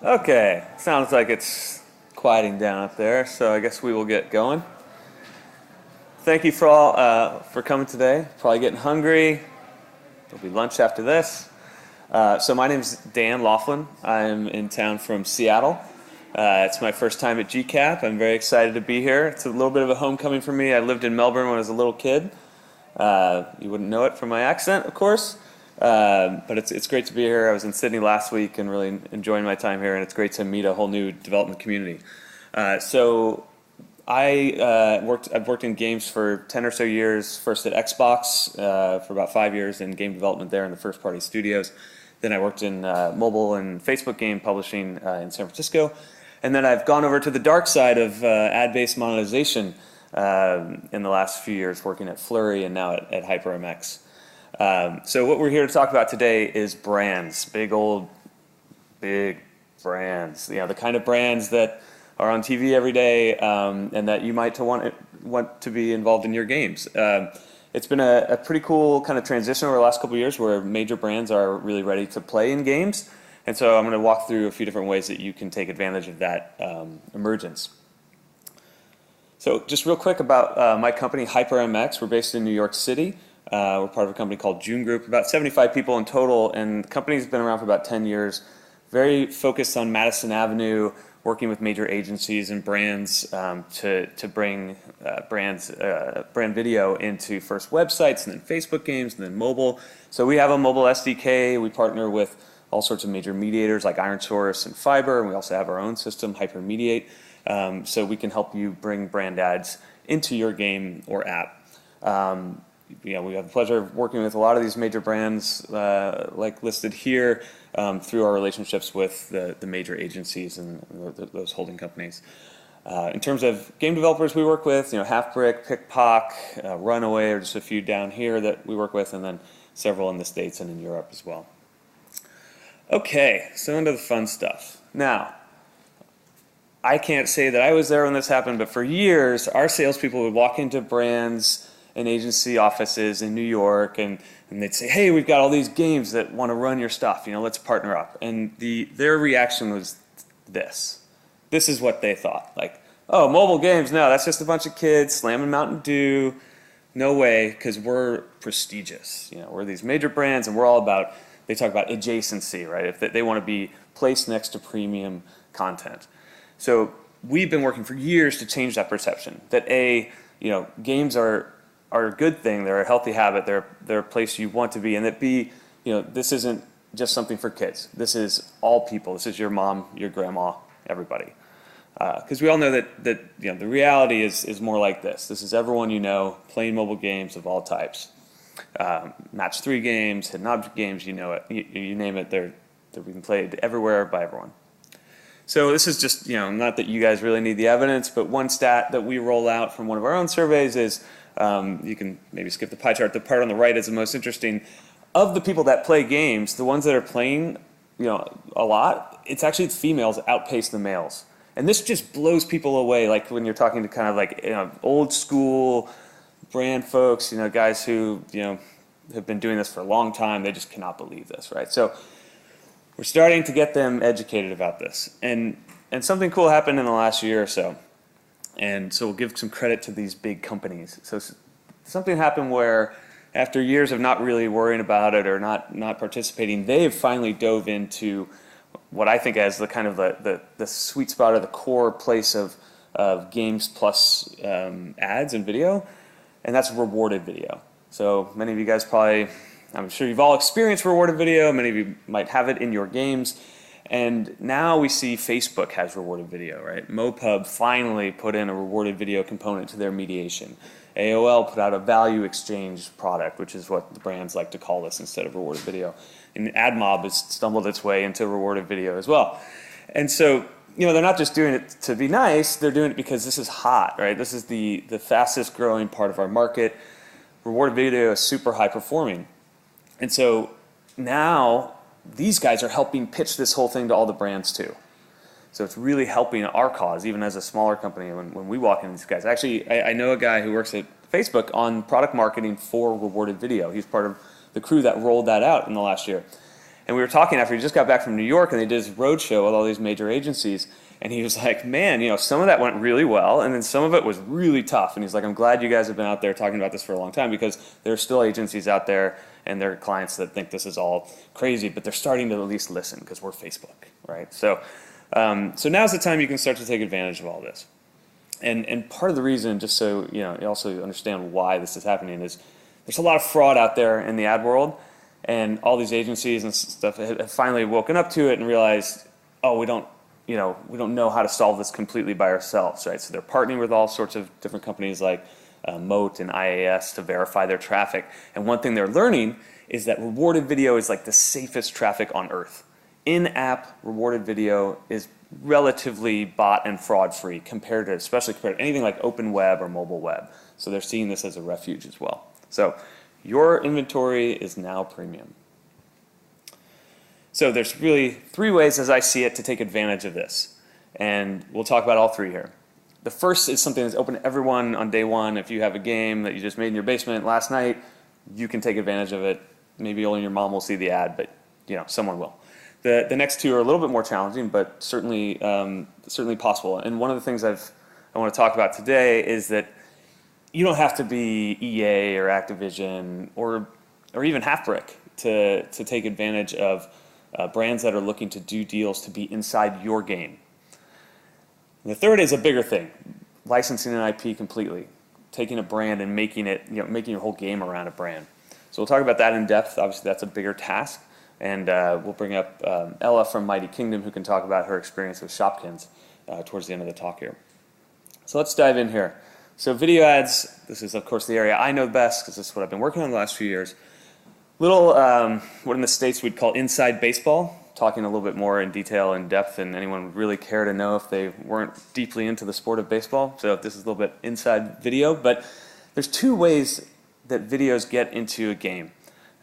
Okay, sounds like it's quieting down up there, so I guess we will get going. Thank you for all for coming today. Probably getting hungry. There'll be lunch after this. So my name's Dan Laughlin. I'm in town from Seattle. It's my first time at GCAP. I'm very excited to be here. It's a little bit of a homecoming for me. I lived in Melbourne when I was a little kid. You wouldn't know it from my accent, of course. But it's great to be here. I was in Sydney last week and really enjoying my time here, and it's great to meet a whole new development community. I've worked in games for 10 or so years, first at Xbox for about 5 years in game development there in the first party studios. Then I worked in mobile and Facebook game publishing in San Francisco. And then I've gone over to the dark side of ad-based monetization in the last few years, working at Flurry and now at HyperMX. So what we're here to talk about today is brands, big brands. You know, the kind of brands that are on TV every day and that you might want to be involved in your games. It's been a pretty cool kind of transition over the last couple of years where major brands are really ready to play in games. And so I'm going to walk through a few different ways that you can take advantage of that emergence. So just real quick about my company, HyperMX. We're based in New York City. We're part of a company called June Group, about 75 people in total, and the company's been around for about 10 years, very focused on Madison Avenue, working with major agencies and brands to bring brand video into first websites and then Facebook games and then mobile. So we have a mobile SDK. We partner with all sorts of major mediators like IronSource and Fiber, and we also have our own system, HyperMediate, so we can help you bring brand ads into your game or app. We have the pleasure of working with a lot of these major brands like listed here through our relationships with the major agencies and those holding companies. In terms of game developers we work with, Halfbrick, Pickpock, Runaway are just a few down here that we work with, and then several in the States and in Europe as well. Okay, so into the fun stuff. Now, I can't say that I was there when this happened, but for years our salespeople would walk into brands and agency offices in New York, and they'd say, hey, we've got all these games that want to run your stuff, let's partner up. And their reaction was this. This is what they thought. Like, oh, mobile games, no, that's just a bunch of kids slamming Mountain Dew. No way, because we're prestigious. We're these major brands, and we're all about, they talk about adjacency, right? If they want to be placed next to premium content. So we've been working for years to change that perception, that games are a good thing, they're a healthy habit, they're a place you want to be, and that B, this isn't just something for kids. This is all people. This is your mom, your grandma, everybody. Because we all know that the reality is more like this. This is everyone playing mobile games of all types. Match 3 games, hidden object games, you name it, they're being played everywhere by everyone. So this is just, not that you guys really need the evidence, but one stat that we roll out from one of our own surveys is, you can maybe skip the pie chart. The part on the right is the most interesting. Of the people that play games, the ones that are playing, a lot, it's actually females outpace the males. And this just blows people away, like when you're talking to kind of like old school brand folks, guys who, have been doing this for a long time. They just cannot believe this, right? So we're starting to get them educated about this. And something cool happened in the last year or so. And so we'll give some credit to these big companies. So something happened where after years of not really worrying about it or not participating, they've finally dove into what I think as the kind of the sweet spot or the core place of games plus ads and video, and that's rewarded video. So many of you guys I'm sure you've all experienced rewarded video. Many of you might have it in your games. And now we see Facebook has rewarded video, right? MoPub finally put in a rewarded video component to their mediation. AOL put out a value exchange product, which is what the brands like to call this instead of rewarded video. And AdMob has stumbled its way into rewarded video as well. And so, they're not just doing it to be nice, they're doing it because this is hot, right? This is the fastest growing part of our market. Rewarded video is super high performing. And so now these guys are helping pitch this whole thing to all the brands too. So it's really helping our cause, even as a smaller company, when we walk in these guys. Actually, I know a guy who works at Facebook on product marketing for rewarded video. He's part of the crew that rolled that out in the last year. And we were talking after he just got back from New York, and they did his road show with all these major agencies. And he was like, man, you know, some of that went really well, and then some of it was really tough. And he's like, I'm glad you guys have been out there talking about this for a long time, because there are still agencies out there and their clients that think this is all crazy, but they're starting to at least listen because we're Facebook, right? So now's the time you can start to take advantage of all this. And part of the reason, just so you know, you also understand why this is happening, is there's a lot of fraud out there in the ad world, and all these agencies and stuff have finally woken up to it and realized, oh, we don't know how to solve this completely by ourselves, right? So they're partnering with all sorts of different companies like Moat and IAS to verify their traffic. And one thing they're learning is that rewarded video is like the safest traffic on earth. In-app rewarded video is relatively bot and fraud free especially compared to anything like open web or mobile web. So they're seeing this as a refuge as well. So your inventory is now premium. So there's really 3 ways, as I see it, to take advantage of this. And we'll talk about all 3 here. The first is something that's open to everyone on day one. If you have a game that you just made in your basement last night, you can take advantage of it. Maybe only your mom will see the ad, but you know, someone will. The next 2 are a little bit more challenging, but certainly possible. And one of the things I want to talk about today is that you don't have to be EA or Activision or even Halfbrick to take advantage of brands that are looking to do deals to be inside your game. And the third is a bigger thing: licensing an IP completely, taking a brand and making your whole game around a brand. So we'll talk about that in depth. Obviously, that's a bigger task. And we'll bring up Ella from Mighty Kingdom, who can talk about her experience with Shopkins towards the end of the talk here. So let's dive in here. So video ads, this is of course the area I know best because this is what I've been working on the last few years. Little, what in the States we'd call inside baseball, talking a little bit more in detail and depth than anyone would really care to know if they weren't deeply into the sport of baseball. So this is a little bit inside video, but there's 2 ways that videos get into a game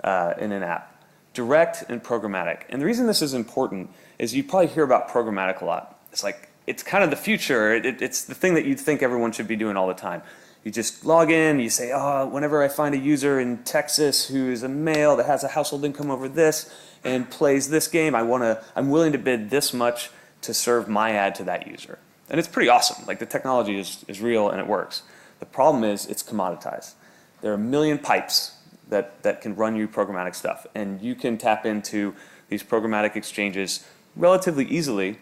in an app: direct and programmatic. And the reason this is important is you probably hear about programmatic a lot. It's like, it's kind of the future. It's the thing that you'd think everyone should be doing all the time. You just log in, you say, oh, whenever I find a user in Texas who is a male that has a household income over this and plays this game, I'm willing to bid this much to serve my ad to that user. And it's pretty awesome. Like, the technology is real and it works. The problem is it's commoditized. There are a million pipes that can run you programmatic stuff, and you can tap into these programmatic exchanges relatively easily,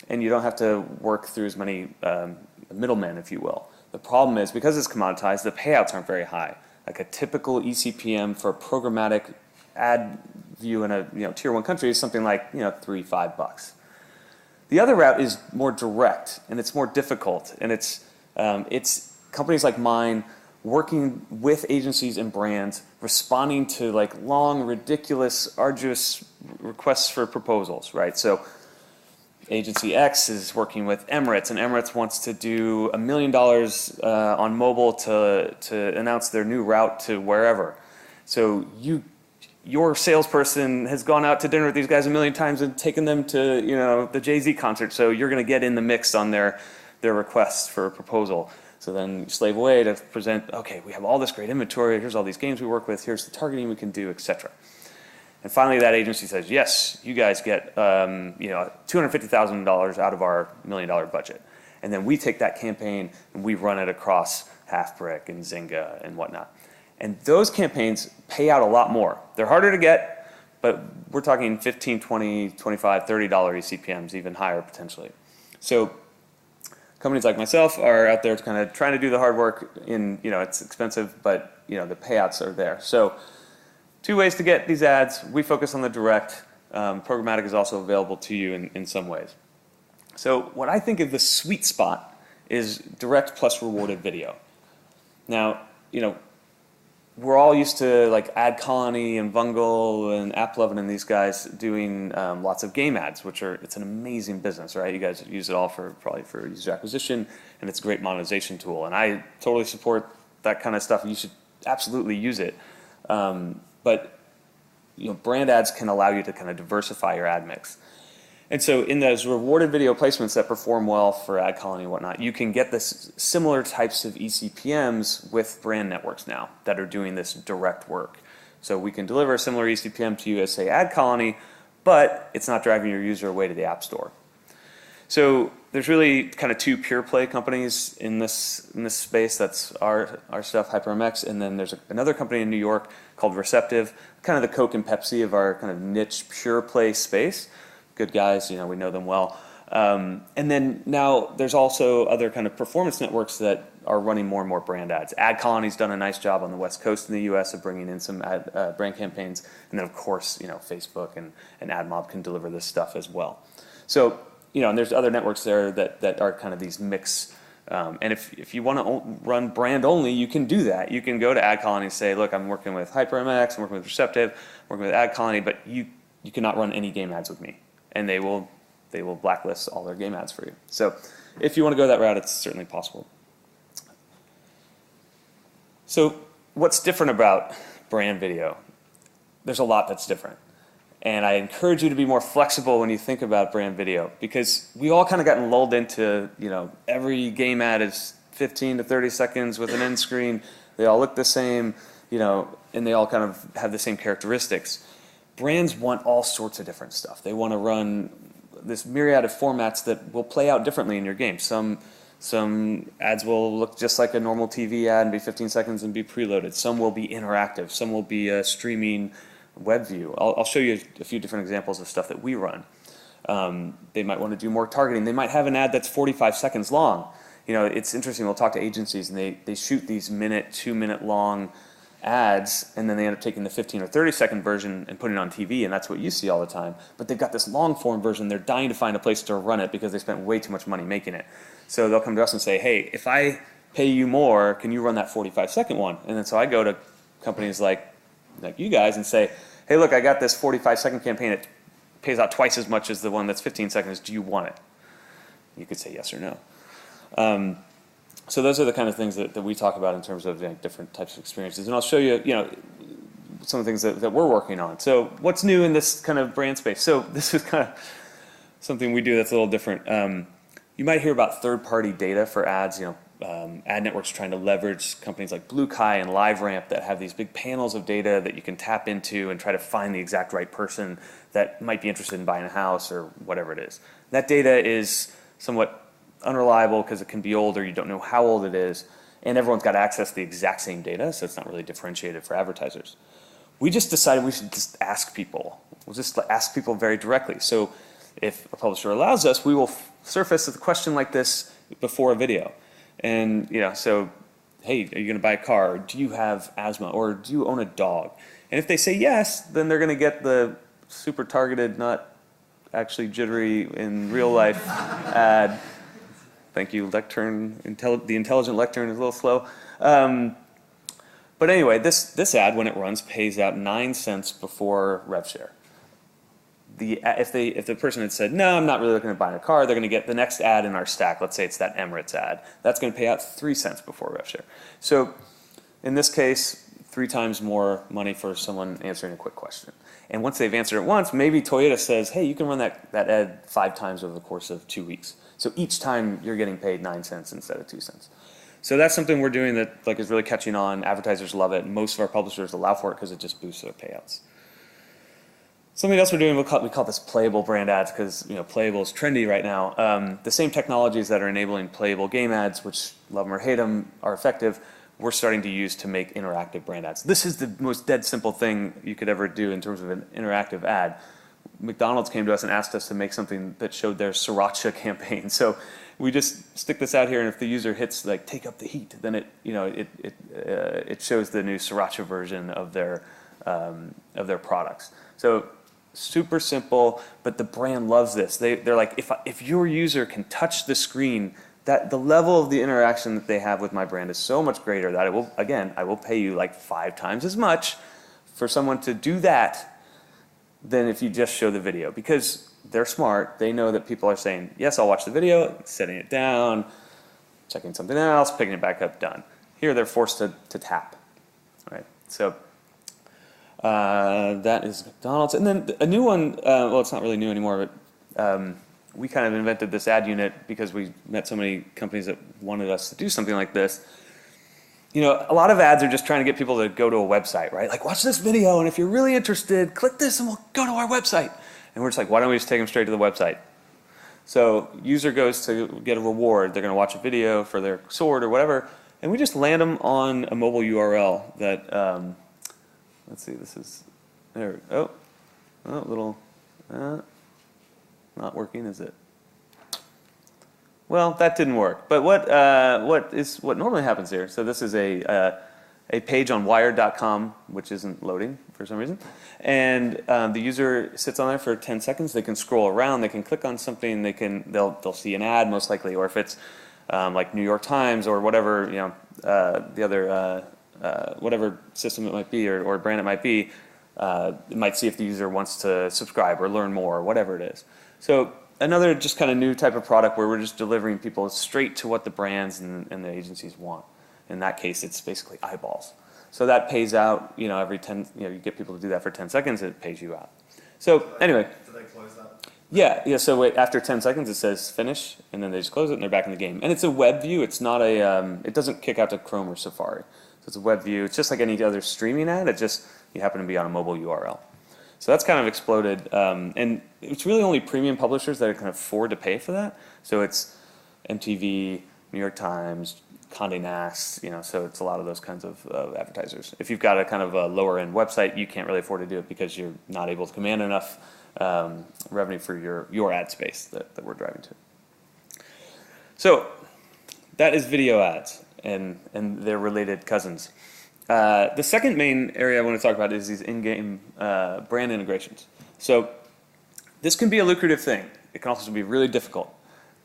and you don't have to work through as many middlemen, if you will. The problem is, because it's commoditized, the payouts aren't very high. Like a typical eCPM for a programmatic ad view in a tier 1 country is something like $3-5. The other route is more direct, and it's more difficult, and it's companies like mine working with agencies and brands, responding to like long, ridiculous, arduous requests for proposals, right? So Agency X is working with Emirates, and Emirates wants to do $1 million on mobile to announce their new route to wherever. So your salesperson has gone out to dinner with these guys 1 million times and taken them to the Jay-Z concert, so you're going to get in the mix on their requests for a proposal. So then you slave away to present, okay, we have all this great inventory, here's all these games we work with, here's the targeting we can do, etc. And finally that agency says, yes, you guys get $250,000 out of our $1 million budget. And then we take that campaign and we run it across Halfbrick and Zynga and whatnot. And those campaigns pay out a lot more. They're harder to get, but we're talking $15, $20, $25, $30 eCPMs, even higher potentially. So companies like myself are out there kind of trying to do the hard work. It's expensive, but the payouts are there. So 2 ways to get these ads. We focus on the direct. Programmatic is also available to you in some ways. So what I think of the sweet spot is direct plus rewarded video. Now, we're all used to like Ad Colony and Vungle and AppLovin and these guys doing lots of game ads, it's an amazing business, right? You guys use it all probably for user acquisition, and it's a great monetization tool. And I totally support that kind of stuff. You should absolutely use it. But brand ads can allow you to kind of diversify your ad mix. And so in those rewarded video placements that perform well for Ad Colony and whatnot, you can get this similar types of eCPMs with brand networks now that are doing this direct work. So we can deliver a similar eCPM to you as, say, Ad Colony, but it's not driving your user away to the App Store. So there's really kind of two pure play companies in this space. That's our stuff, HyperMX, and then there's another company in New York called Receptive, kind of the Coke and Pepsi of our kind of niche pure play space. Good guys, we know them well. And then now there's also other kind of performance networks that are running more and more brand ads. Ad Colony's done a nice job on the West Coast in the US of bringing in some brand campaigns. And then of course, Facebook and AdMob can deliver this stuff as well. So, and there's other networks there that are kind of these mix. And if you want to run brand only, you can do that. You can go to Ad Colony and say, look, I'm working with HyperMX, I'm working with Receptive, I'm working with Ad Colony, but you cannot run any game ads with me. And they will blacklist all their game ads for you. So if you want to go that route, it's certainly possible. So what's different about brand video? There's a lot that's different. And I encourage you to be more flexible when you think about brand video, because we all kind of gotten lulled into, every game ad is 15 to 30 seconds with an end screen. They all look the same, and they all kind of have the same characteristics. Brands want all sorts of different stuff. They want to run this myriad of formats that will play out differently in your game. Some ads will look just like a normal TV ad and be 15 seconds and be preloaded. Some will be interactive. Some will be a streaming web view. I'll show you a few different examples of stuff that we run. They might want to do more targeting. They might have an ad that's 45 seconds long. It's interesting. We'll talk to agencies and they shoot these 2-minute long ads, and then they end up taking the 15 or 30-second version and putting it on TV, and that's what you see all the time. But they've got this long-form version. They're dying to find a place to run it because they spent way too much money making it. So they'll come to us and say, hey, if I pay you more, can you run that 45-second one? And then so I go to companies like you guys and say, hey, look, I got this 45-second campaign. It pays out twice as much as the one that's 15 seconds. Do you want it? You could say yes or no. So those are the kind of things that we talk about in terms of different types of experiences. And I'll show you, some of the things that we're working on. So what's new in this kind of brand space? So this is kind of something we do that's a little different. You might hear about third-party data for ads. Ad networks trying to leverage companies like BlueKai and LiveRamp that have these big panels of data that you can tap into and try to find the exact right person that might be interested in buying a house or whatever it is. That data is somewhat unreliable because it can be old or you don't know how old it is, and everyone's got access to the exact same data, so it's not really differentiated for advertisers. We just decided we should just ask people. We'll just ask people very directly. So if a publisher allows us, we will surface a question like this before a video. And so, hey, are you going to buy a car? Or do you have asthma? Or do you own a dog? And if they say yes, then they're going to get the super targeted, not actually jittery in real life ad. Thank you, lectern. The intelligent lectern is a little slow. But anyway, this ad, when it runs, pays out 9 cents before rev share. If the person had said, no, I'm not really looking to buy a car, they're going to get the next ad in our stack. Let's say it's that Emirates ad. That's going to pay out 3 cents before rev share. So in this case, 3 times more money for someone answering a quick question. And once they've answered it once, maybe Toyota says, hey, you can run that ad 5 times over the course of 2 weeks. So each time you're getting paid 9 cents instead of 2 cents. So that's something we're doing that is really catching on. Advertisers love it. Most of our publishers allow for it because it just boosts their payouts. Something else we're doing, we call this playable brand ads because playable is trendy right now. The same technologies that are enabling playable game ads, which love them or hate them, are effective, we're starting to use to make interactive brand ads. This is the most dead simple thing you could ever do in terms of an interactive ad. McDonald's came to us and asked us to make something that showed their sriracha campaign. So we just stick this out here, and if the user hits take up the heat, then it shows the new sriracha version of their products. So super simple, but the brand loves this. They're like, if your user can touch the screen, that the level of the interaction that they have with my brand is so much greater that I will pay you 5 times as much for someone to do that than if you just show the video, because they're smart. They know that people are saying, yes, I'll watch the video, setting it down, checking something else, picking it back up, done. Here they're forced to tap, right? So that is McDonald's. And then a new one, well, it's not really new anymore, but we kind of invented this ad unit because we met so many companies that wanted us to do something like this. A lot of ads are just trying to get people to go to a website, right? Watch this video, and if you're really interested, click this and we'll go to our website. And we're just like, why don't we just take them straight to the website? So user goes to get a reward. They're going to watch a video for their sword or whatever, and we just land them on a mobile URL that, let's see, this is, there, oh, little, not working, is it? Well, that didn't work. But what normally happens here, so this is a page on wired.com, which isn't loading for some reason. And the user sits on there for 10 seconds. They can scroll around. They can click on something. They'll see an ad most likely, or if it's like New York Times or whatever, the other whatever system it might be or brand it might be, it might see if the user wants to subscribe or learn more or whatever it is. So another just kind of new type of product where we're just delivering people straight to what the brands and the agencies want. In that case, it's basically eyeballs. So that pays out, every 10, you get people to do that for 10 seconds, it pays you out. So anyway. Do they close that? Yeah, so after 10 seconds it says finish, and then they just close it and they're back in the game. And it's a web view, it's not it doesn't kick out to Chrome or Safari. So it's a web view, it's just like any other streaming ad, you happen to be on a mobile URL. So that's kind of exploded, and it's really only premium publishers that can afford to pay for that. So it's MTV, New York Times, Condé Nast, so it's a lot of those kinds of advertisers. If you've got a kind of a lower end website, you can't really afford to do it because you're not able to command enough revenue for your ad space that we're driving to. So that is video ads and their related cousins. The second main area I want to talk about is these in-game brand integrations. So this can be a lucrative thing. It can also be really difficult.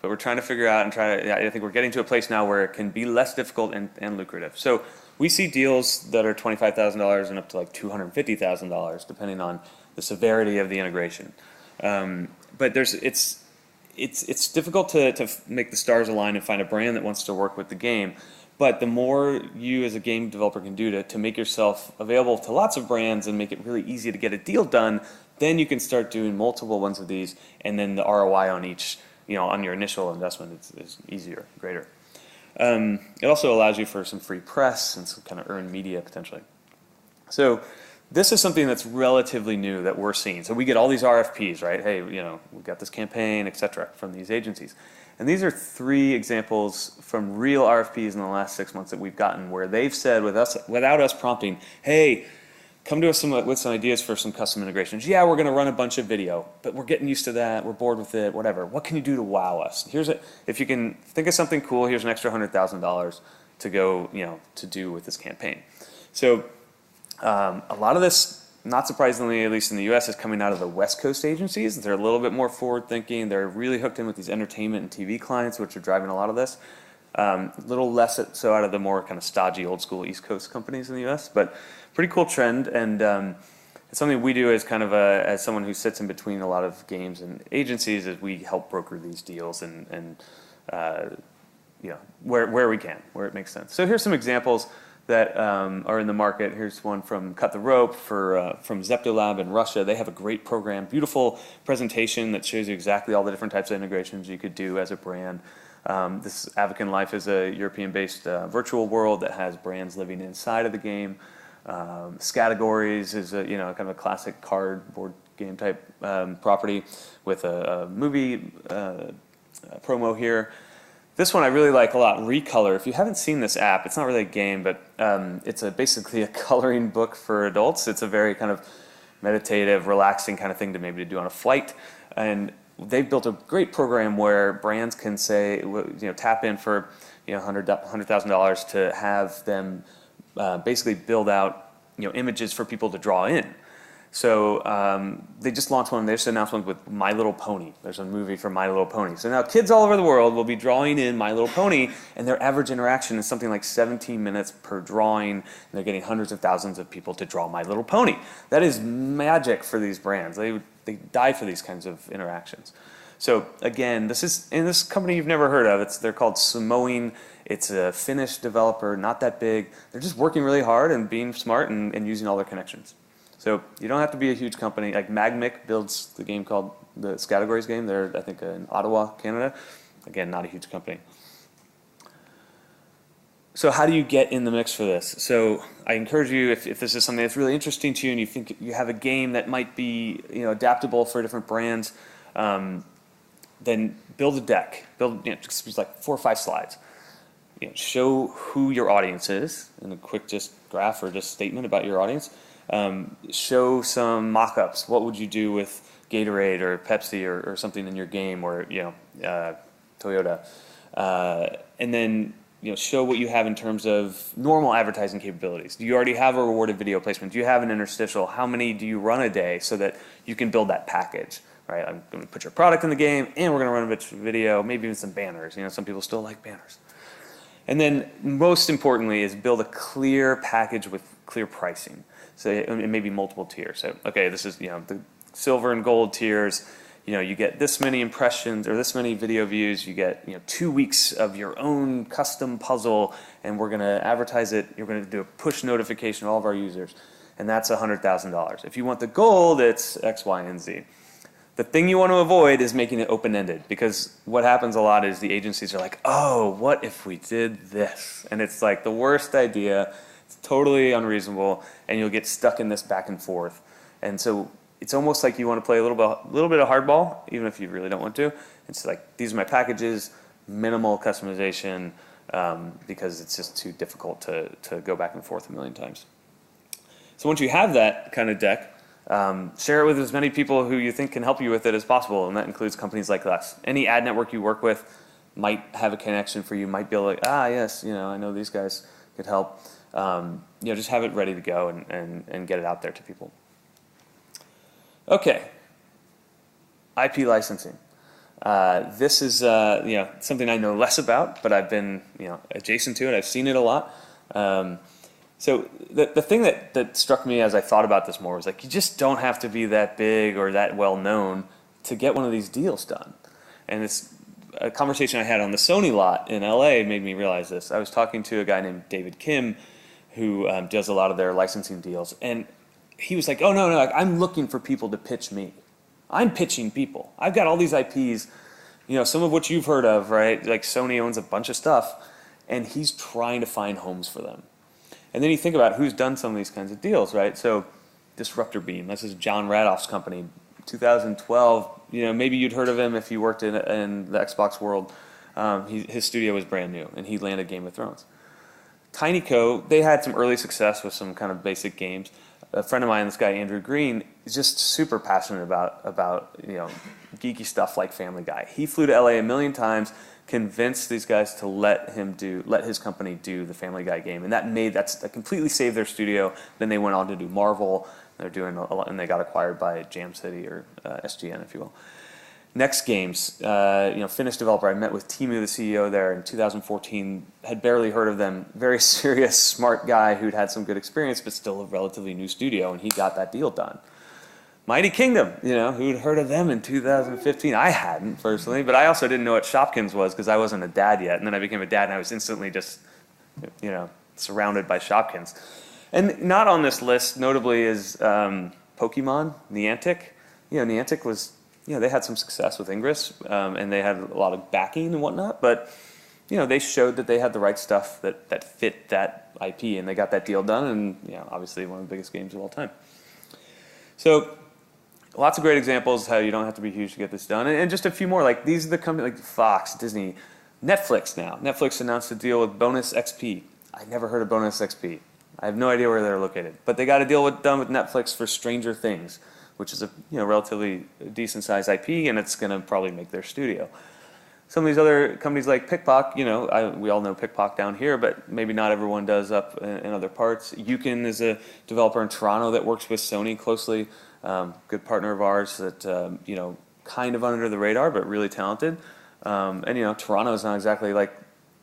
But we're trying to figure out I think we're getting to a place now where it can be less difficult and lucrative. So we see deals that are $25,000 and up to like $250,000 depending on the severity of the integration. But it's difficult to make the stars align and find a brand that wants to work with the game. But the more you as a game developer can do to make yourself available to lots of brands and make it really easy to get a deal done, then you can start doing multiple ones of these, and then the ROI on each, on your initial investment is easier, greater. It also allows you for some free press and some kind of earned media potentially. So this is something that's relatively new that we're seeing. So we get all these RFPs, right? Hey, we've got this campaign, etc., from these agencies. And these are 3 examples from real RFPs in the last 6 months that we've gotten where they've said without us prompting, hey, come to us with some ideas for some custom integrations. Yeah, we're going to run a bunch of video, but we're getting used to that. We're bored with it, whatever. What can you do to wow us? If you can think of something cool, here's an extra $100,000 to go, to do with this campaign. So a lot of this, not surprisingly, at least in the US, is coming out of the West Coast agencies. They're a little bit more forward-thinking. They're really hooked in with these entertainment and TV clients, which are driving a lot of this. A little less so out of the more kind of stodgy, old-school East Coast companies in the US, but pretty cool trend. And it's something we do as kind of as someone who sits in between a lot of games and agencies, is we help broker these deals and where we can, where it makes sense. So here's some examples that are in the market. Here's one from Cut the Rope from Zeptolab in Russia. They have a great program, beautiful presentation that shows you exactly all the different types of integrations you could do as a brand. This Avakin Life is a European-based virtual world that has brands living inside of the game. Scattergories is a kind of a classic cardboard game type property with a movie promo here. This one I really like a lot, Recolor. If you haven't seen this app, it's not really a game, but it's basically a coloring book for adults. It's a very kind of meditative, relaxing kind of thing to maybe do on a flight. And they've built a great program where brands can say, tap in for $100,000 to have them basically build out images for people to draw in. So they just launched one. They just announced one with My Little Pony. There's a movie for My Little Pony. So now kids all over the world will be drawing in My Little Pony, and their average interaction is something like 17 minutes per drawing. And they're getting hundreds of thousands of people to draw My Little Pony. That is magic for these brands. They die for these kinds of interactions. So again, this is in this company you've never heard of. They're called Samoing. It's a Finnish developer, not that big. They're just working really hard and being smart and using all their connections. So you don't have to be a huge company. Like Magmic builds the game called the Scattergories game. They're, I think, in Ottawa, Canada. Again, not a huge company. So how do you get in the mix for this? So I encourage you, if this is something that's really interesting to you and you think you have a game that might be adaptable for different brands, then build a deck. Build just like 4 or 5 slides. Show who your audience is in a quick just graph or just statement about your audience. Show some mock-ups. What would you do with Gatorade or Pepsi or something in your game, or Toyota, and then show what you have in terms of normal advertising capabilities. Do you already have a rewarded video placement? Do you have an interstitial? How many do you run a day so that you can build that package? Right, I'm going to put your product in the game, and we're going to run a bit of video, maybe even some banners. Some people still like banners. And then most importantly is build a clear package with clear pricing. So it may be multiple tiers. So okay, this is the silver and gold tiers. You get this many impressions or this many video views. You get 2 weeks of your own custom puzzle, and we're going to advertise it. You're going to do a push notification to all of our users, and that's $100,000. If you want the gold, it's X, Y, and Z. The thing you want to avoid is making it open-ended, because what happens a lot is the agencies are like, oh, what if we did this? And it's like the worst idea. It's totally unreasonable, and you'll get stuck in this back and forth. And so it's almost like you want to play a little bit of hardball, even if you really don't want to. It's like, these are my packages, minimal customization, because it's just too difficult to go back and forth a million times. So once you have that kind of deck, share it with as many people who you think can help you with it as possible, and that includes companies like us. Any ad network you work with might have a connection for you, might be like, yes, I know these guys could help. Just have it ready to go and get it out there to people. Okay, IP licensing. This is something I know less about, but I've been adjacent to it. I've seen it a lot. So the thing that struck me as I thought about this more was like, you just don't have to be that big or that well known to get one of these deals done. And it's a conversation I had on the Sony lot in LA made me realize this. I was talking to a guy named David Kim who does a lot of their licensing deals, and he was like, oh no, like, I'm looking for people to pitch me. I'm pitching people. I've got all these IPs, some of which you've heard of, right? Like Sony owns a bunch of stuff, and he's trying to find homes for them. And then you think about who's done some of these kinds of deals, right? So Disruptor Beam, this is John Radoff's company, 2012. Maybe you'd heard of him if you worked in the Xbox world. His studio was brand new, and he landed Game of Thrones. TinyCo, they had some early success with some kind of basic games. A friend of mine, this guy Andrew Green, is just super passionate about geeky stuff like Family Guy. He flew to LA a million times, convinced these guys to let his company do the Family Guy game, and that completely saved their studio. Then they went on to do Marvel. They're doing a lot, and they got acquired by Jam City or SGN, if you will. Next Games, Finnish developer. I met with Timu, the CEO there in 2014. Had barely heard of them. Very serious, smart guy who'd had some good experience, but still a relatively new studio, and he got that deal done. Mighty Kingdom, who'd heard of them in 2015? I hadn't personally, but I also didn't know what Shopkins was because I wasn't a dad yet. And then I became a dad, and I was instantly just, surrounded by Shopkins. And not on this list, notably, is Pokemon, Niantic. Niantic was. They had some success with Ingress, and they had a lot of backing and whatnot, but they showed that they had the right stuff that fit that IP, and they got that deal done, and obviously one of the biggest games of all time. So lots of great examples how you don't have to be huge to get this done, and just a few more. Like these are the companies like Fox, Disney, Netflix now. Netflix announced a deal with Bonus XP. I never heard of Bonus XP. I have no idea where they're located, but they got a deal done with Netflix for Stranger Things, which is a relatively decent sized IP, and it's going to probably make their studio. Some of these other companies like Pickpock, we all know Pickpock down here, but maybe not everyone does up in other parts. Yukon is a developer in Toronto that works with Sony closely, good partner of ours that kind of under the radar, but really talented. And Toronto is not exactly like,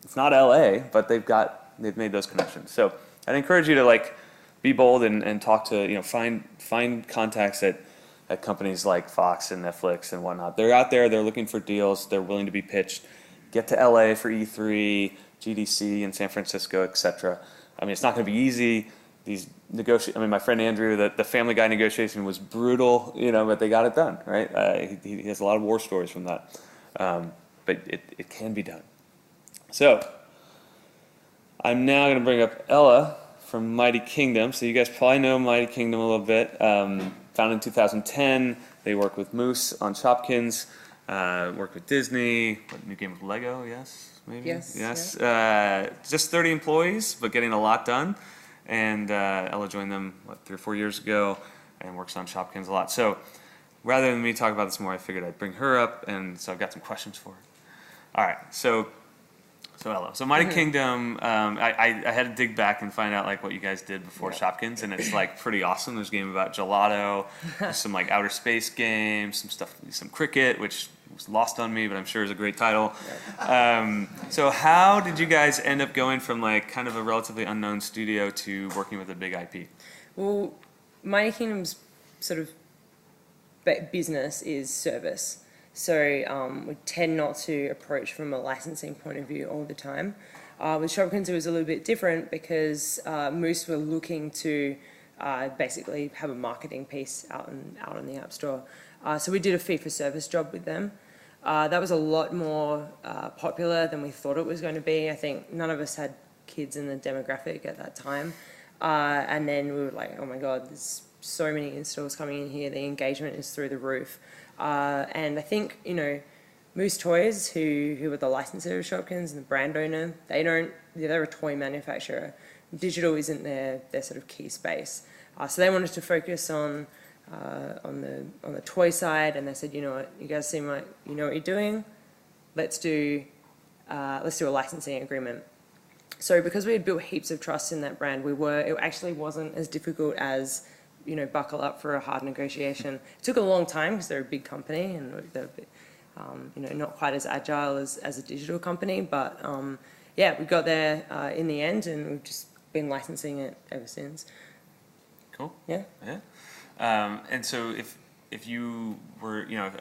it's not LA, but they've made those connections. So I'd encourage you to be bold and talk to, find contacts at companies like Fox and Netflix and whatnot. They're out there, they're looking for deals, they're willing to be pitched. Get to LA for E3, GDC in San Francisco, etc. I mean, it's not going to be easy. My friend Andrew, the Family Guy negotiation was brutal, but they got it done, right? He has a lot of war stories from that. But it can be done. So, I'm now going to bring up Ella from Mighty Kingdom. So you guys probably know Mighty Kingdom a little bit. Founded in 2010. They work with Moose on Shopkins. Worked with Disney. What, new game with Lego? Yes, maybe. Yes. Just 30 employees, but getting a lot done. And Ella joined them 3 or 4 years ago, and works on Shopkins a lot. So rather than me talk about this more, I figured I'd bring her up, and so I've got some questions for her. All right, so Ella, so Mighty Kingdom, I had to dig back and find out like what you guys did before Shopkins, and it's like pretty awesome. There's a game about gelato, there's some like outer space games, some stuff, some cricket, which was lost on me, but I'm sure is a great title. So how did you guys end up going from like kind of a relatively unknown studio to working with a big IP? Well, Mighty Kingdom's sort of business is service. So we tend not to approach from a licensing point of view all the time. With Shopkins it was a little bit different because Moose were looking to basically have a marketing piece out on the App Store. So we did a fee-for-service job with them. That was a lot more popular than we thought it was going to be. I think none of us had kids in the demographic at that time. And then we were like, oh my God, there's so many installs coming in here. The engagement is through the roof. And I think, you know, Moose Toys, who were the licensor of Shopkins and the brand owner, they're a toy manufacturer. Digital isn't their sort of key space. So they wanted to focus on the toy side, and they said, you know what, you guys seem like you know what you're doing. Let's do a licensing agreement. So because we had built heaps of trust in that brand, it actually wasn't as difficult as, you know, buckle up for a hard negotiation. It took a long time because they're a big company and they're, you know, not quite as agile as a digital company. But yeah, we got there in the end, and we've just been licensing it ever since. Cool. Yeah. Yeah. And so if you were, you know,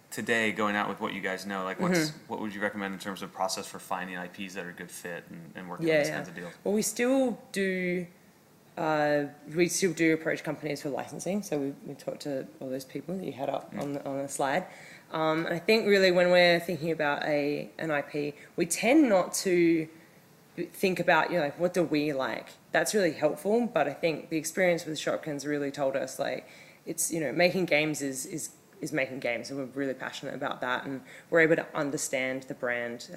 today going out with what you guys know, like what would you recommend in terms of process for finding IPs that are a good fit and working on these kinds of deals? Well, we still do approach companies for licensing. So we talk to all those people that you had up on the slide. And I think really when we're thinking about an IP, we tend not to think about, you know, like, what do we like? That's really helpful, but I think the experience with Shopkins really told us, like, it's, you know, making games is making games, and we're really passionate about that, and we're able to understand the brand.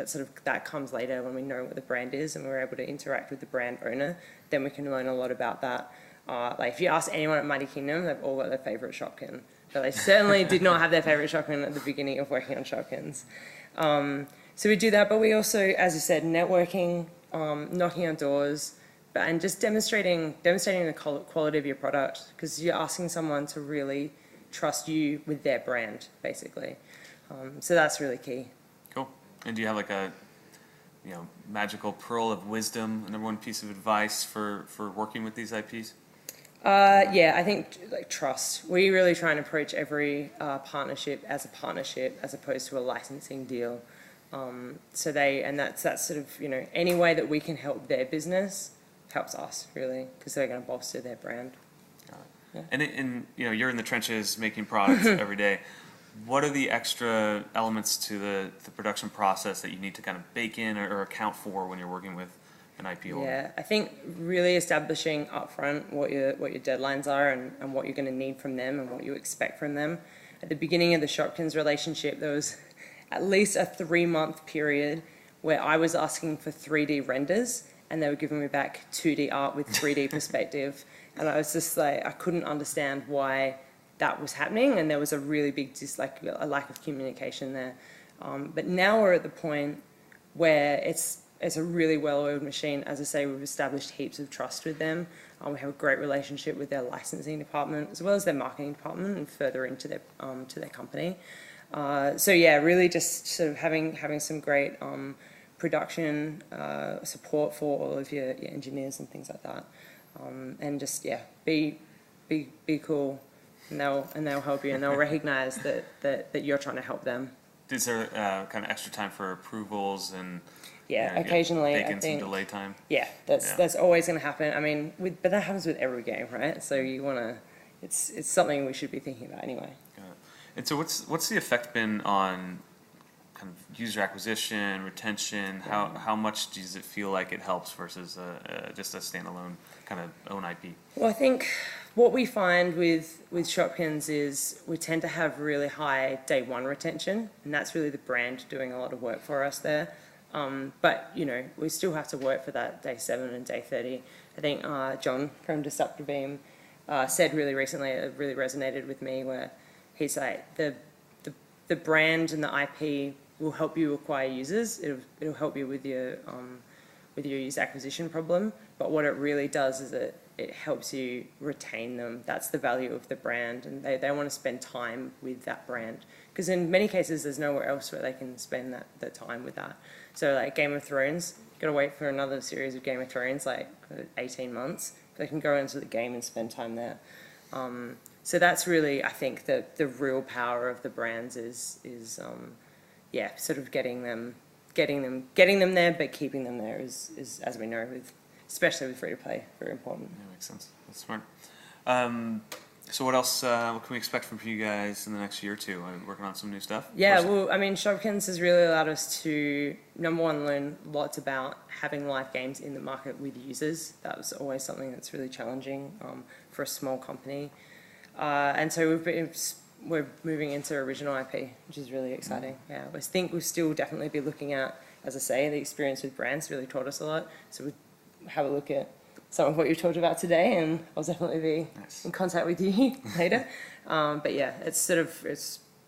That comes later when we know what the brand is and we're able to interact with the brand owner. Then we can learn a lot about that. Like if you ask anyone at Mighty Kingdom, they've all got their favourite Shopkin, but they certainly did not have their favourite Shopkin at the beginning of working on Shopkins. So we do that, but we also, as you said, networking, knocking on doors, and just demonstrating the quality of your product, because you're asking someone to really trust you with their brand, basically. So that's really key. Cool. And do you have like a, you know, magical pearl of wisdom, number one piece of advice for working with these IPs? Yeah, I think like trust. We really try and approach every partnership as opposed to a licensing deal. That's sort of, you know, any way that we can help their business helps us really, because they're going to bolster their brand. Yeah. And you know, you're in the trenches making products every day. What are the extra elements to the production process that you need to kind of bake in or account for when you're working with an IP holder? Yeah, I think really establishing upfront what your deadlines are and what you're going to need from them and what you expect from them. At the beginning of the Shopkins relationship, there was at least a 3-month period where I was asking for 3D renders and they were giving me back 2D art with 3D perspective. And I was just like, I couldn't understand why that was happening, and there was a really big a lack of communication there. But now we're at the point where it's a really well-oiled machine. As I say, we've established heaps of trust with them. We have a great relationship with their licensing department as well as their marketing department and further into their to their company. So yeah, really just sort of having some great production support for all of your engineers and things like that. And just be cool, and they'll help you, and they'll recognize that you're trying to help them. Is there kind of extra time for approvals and occasionally bake in some delay time? Yeah, that's always going to happen. I mean, but that happens with every game, right? So you want to, it's something we should be thinking about anyway. And so what's the effect been on kind of user acquisition, retention? How much does it feel like it helps versus just a standalone kind of own IP? Well, I think what we find with Shopkins is we tend to have really high day one retention, and that's really the brand doing a lot of work for us there. But, you know, we still have to work for that day 7 and day 30. I think John from Disruptor Beam said really recently, it really resonated with me, where he's like, the brand and the IP will help you acquire users. It'll help you with your user acquisition problem. But what it really does is it helps you retain them. That's the value of the brand, and they want to spend time with that brand. Because in many cases, there's nowhere else where they can spend that time with that. So like Game of Thrones, got to wait for another series of Game of Thrones, like 18 months. They can go into the game and spend time there. So that's really, I think, the real power of the brands is sort of getting them there, but keeping them there is as we know, especially with free to play, very important. Yeah, makes sense. That's smart. So what else? What can we expect from you guys in the next year or two? Working on some new stuff? Yeah, well, I mean, Shopkins has really allowed us to, number one, learn lots about having live games in the market with users. That was always something that's really challenging for a small company. And so we're moving into original IP, which is really exciting. Yeah, I think we'll still definitely be looking at, as I say, the experience with brands really taught us a lot. So we have a look at some of what you talked about today, and I'll definitely be in contact with you later. But yeah, it's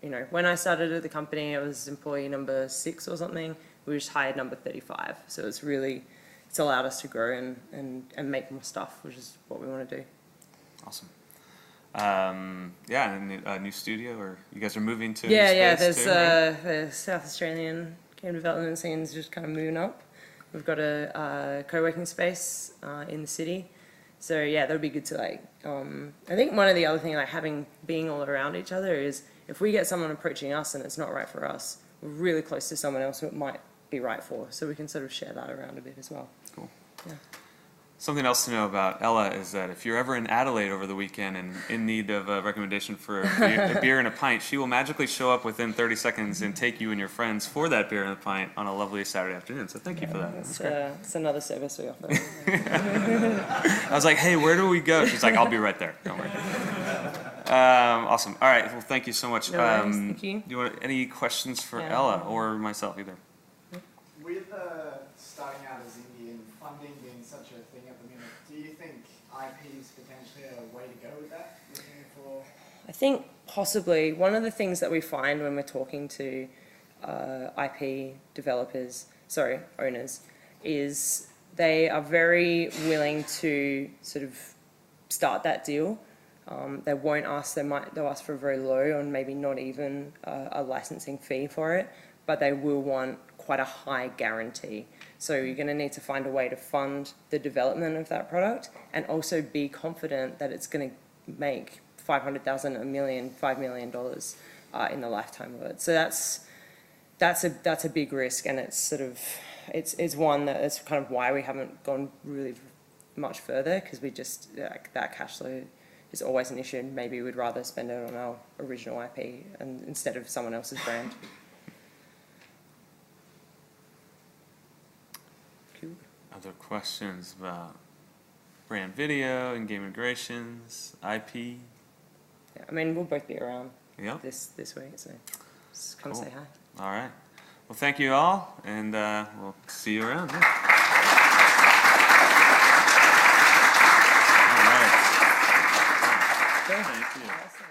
you know, when I started at the company, I was employee number 6 or something. We just hired number 35. So it's allowed us to grow and make more stuff, which is what we want to do. Awesome. Yeah, and a new studio, or you guys are moving to? Yeah, there's too, right? The South Australian game development scene is just kind of moving up. We've got a co-working space in the city, so yeah, that'll be good to like. I think one of the other things, like being all around each other, is if we get someone approaching us and it's not right for us, we're really close to someone else who it might be right for, so we can sort of share that around a bit as well. Cool. Yeah. Something else to know about Ella is that if you're ever in Adelaide over the weekend and in need of a recommendation for a beer and a pint, she will magically show up within 30 seconds and take you and your friends for that beer and a pint on a lovely Saturday afternoon. So thank you for that. It's another service we offer. I was like, hey, where do we go? She's like, I'll be right there. Don't worry. Awesome. All right. Well, thank you so much. No worries. Thank you. Do you want any questions for Ella or myself either? With starting out as indie and funding being such a thing at the minute, do you think IP is potentially a way to go with that? Looking for? I think possibly one of the things that we find when we're talking to IP owners, is they are very willing to sort of start that deal. They won't ask, they'll ask for very low, or maybe not even a licensing fee for it, but they will want quite a high guarantee. So you're going to need to find a way to fund the development of that product and also be confident that it's going to make $500,000, $1 million, $5 million in the lifetime of it. So that's a big risk, and it's sort of it's one that's kind of why we haven't gone really much further, because we just that cash flow is always an issue, and maybe we'd rather spend it on our original IP and instead of someone else's brand. Other questions about brand video and game integrations, IP? Yeah, I mean, we'll both be around Yep. this week, so just come say hi. All right. Well, thank you all, and we'll see you around. Yeah. All right. Thank you.